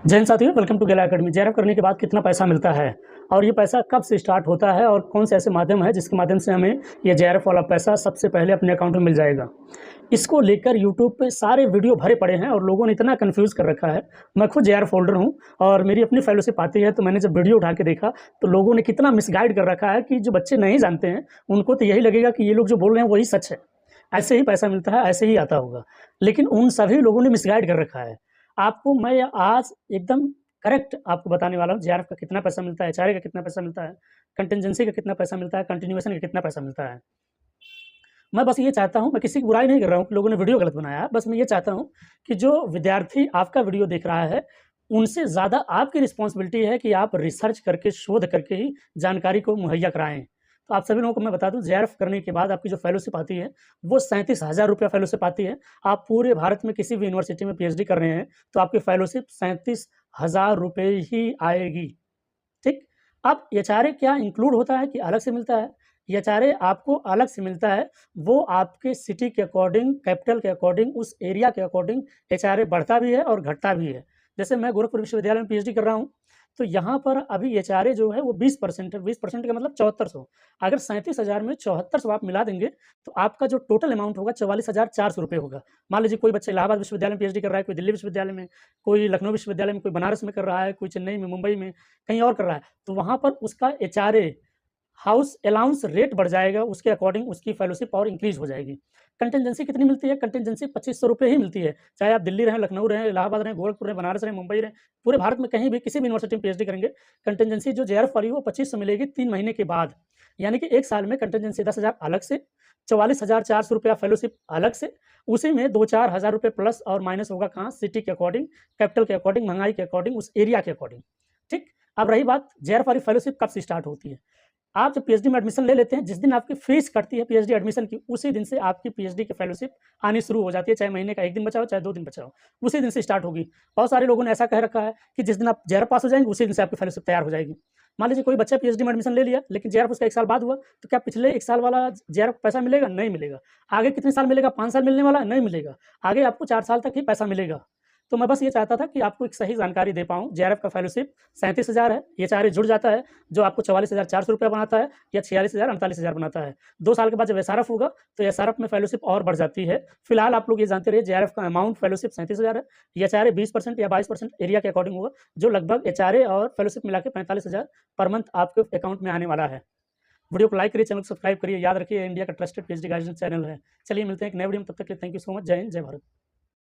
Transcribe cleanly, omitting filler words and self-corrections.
जय हिंद साथियों, welcome to गेला एकेडमी। जेआरएफ करने के बाद कितना पैसा मिलता है और ये पैसा कब से स्टार्ट होता है और कौन से ऐसे माध्यम है जिसके माध्यम से हमें ये जेआरएफ वाला पैसा सबसे पहले अपने अकाउंट में मिल जाएगा। इसको लेकर यूट्यूब पे सारे वीडियो भरे पड़े हैं और लोगों ने इतना कन्फ्यूज़ कर रखा है। मैं खुद जेआरएफ होल्डर हूँ और मेरी अपनी फेलोशिप आती है, तो मैंने जब वीडियो उठा के देखा तो लोगों ने कितना मिसगाइड कर रखा है कि जो बच्चे नहीं जानते हैं उनको तो यही लगेगा कि ये लोग जो बोल रहे हैं वही सच है, ऐसे ही पैसा मिलता है, ऐसे ही आता होगा। लेकिन उन सभी लोगों ने मिसगाइड कर रखा है। आपको मैं आज एकदम करेक्ट आपको बताने वाला हूँ, जेआरएफ का कितना पैसा मिलता है, एचआरए का कितना पैसा मिलता है, कंटिजेंसी का कितना पैसा मिलता है, कंटिन्यूएशन का कितना पैसा मिलता है। मैं बस ये चाहता हूँ, मैं किसी की बुराई नहीं कर रहा हूँ कि लोगों ने वीडियो गलत बनाया है, बस मैं ये चाहता हूँ कि जो विद्यार्थी आपका वीडियो देख रहा है, उनसे ज़्यादा आपकी रिस्पॉन्सिबिलिटी है कि आप रिसर्च करके, शोध करके ही जानकारी को मुहैया कराएँ। तो आप सभी लोगों को मैं बता दूँ, जेआरएफ करने के बाद आपकी जो फेलोशिप आती है, वो 37,000 रुपया फेलोशिप आती है। आप पूरे भारत में किसी भी यूनिवर्सिटी में पीएचडी कर रहे हैं, तो आपकी फेलोशिप 37,000 रुपए ही आएगी, ठीक? अब एचआरए क्या इंक्लूड होता है कि अलग से मिलता है? एचआरए आपको अलग से मिलता है, वो आपके सिटी के अकॉर्डिंग, कैपिटल के अकॉर्डिंग, उस एरिया के अकॉर्डिंग एचआरए बढ़ता भी है और घटता भी है। जैसे मैं गोरखपुर विश्वविद्यालय में पीएचडी कर रहा हूँ, तो यहाँ पर अभी एचआरए जो है वो 20% है, 20% का मतलब 7400। अगर 37,000 में 7400 आप मिला देंगे, तो आपका जो टोटल अमाउंट होगा 44,400 रुपए होगा। मान लीजिए कोई बच्चा इलाहाबाद विश्वविद्यालय में पीएचडी कर रहा है, कोई दिल्ली विश्वविद्यालय में, कोई लखनऊ विश्वविद्यालय में, कोई बनारस में कर रहा है, कोई चेन्नई में, मुंबई में, कहीं और कर रहा है, तो वहाँ पर उसका एचआरए हाउस अलाउंस रेट बढ़ जाएगा, उसके अकॉर्डिंग उसकी फेलोशिप और इंक्रीज़ हो जाएगी। कंटिजेंसी कितनी मिलती है? कंटिजेंसी 2500 रुपए ही मिलती है। चाहे आप दिल्ली रहें, लखनऊ रहें, इलाहाबाद रहें, गोरखपुर रहें, बनारस रहें, मुंबई रहें, पूरे भारत में कहीं भी किसी भी यूनिवर्सिटी में पीएचडी करेंगे, कंटिजेंसी जो जेआरएफ वाली है वो 2500 मिलेगी 3 महीने के बाद। यानी कि 1 साल में कंटिजेंसी 10,000 अलग से, 44,400 रुपया फेलोशिप अलग से, उसी में 2-4 हज़ार रुपए प्लस और माइनस होगा कहाँ? सिटी के अकॉर्डिंग, कैपिटल के अकॉर्डिंग, महँगाई के अकॉर्डिंग, उस एरिया के अकॉर्डिंग, ठीक? अब रही बात जेआरएफ वाली फेलोशिप कब से स्टार्ट होती है? आप जब पीएचडी में एडमिशन ले लेते हैं, जिस दिन आपकी फीस कटती है पीएचडी एडमिशन की, उसी दिन से आपकी पीएचडी की फेलोशिप आनी शुरू हो जाती है, चाहे महीने का 1 दिन बचा हो, चाहे 2 दिन बचा हो, उसी दिन से स्टार्ट होगी। बहुत सारे लोगों ने ऐसा कह रखा है कि जिस दिन आप जेआरएफ पास हो जाएँगे, उसी दिन से आपकी फेलोशिप तैयार हो जाएगी। मान लीजिए कोई बच्चा पीएचडी में एडमिशन ले लिया, लेकिन जेआरएफ उसका 1 साल बाद हुआ, तो क्या पिछले 1 साल वाला जेआरएफ पैसा मिलेगा? नहीं मिलेगा। आगे कितने साल मिलेगा? 5 साल मिलने वाला है? नहीं मिलेगा। आगे आपको 4 साल तक ही पैसा मिलेगा। तो मैं बस ये चाहता था कि आपको एक सही जानकारी दे पाऊँ। जेआरएफ का फेलोशिप 37,000 है, एचआरए जुड़ जाता है, जो आपको 44,400 रुपया बनाता है या 46,000 48,000 बनाता है। 2 साल के बाद जब एसआरएफ होगा, तो एसआरएफ में फेलोशिप और बढ़ जाती है। फिलहाल आप लोग ये जानते रहिए, जेआरएफ का अमाउंट फेलोशिप 37,000 है, एचआरए 20% या 22% एरिया के अकॉर्डिंग होगा, जो लगभग एचआरए और फेलोशिप मिला के 45,000 पर मंथ आपके अकाउंट में आने वाला है। वीडियो को लाइक करिए, चैनल को सब्सक्राइब करिए। याद रखिए, इंडिया का ट्रस्टेड पीएचडी गाइडेंस चैनल है। चलिए मिलते हैं एक नए वीडियो में, तब तक के लिए थैंक यू सो मच। जय हिंद, जय भारत।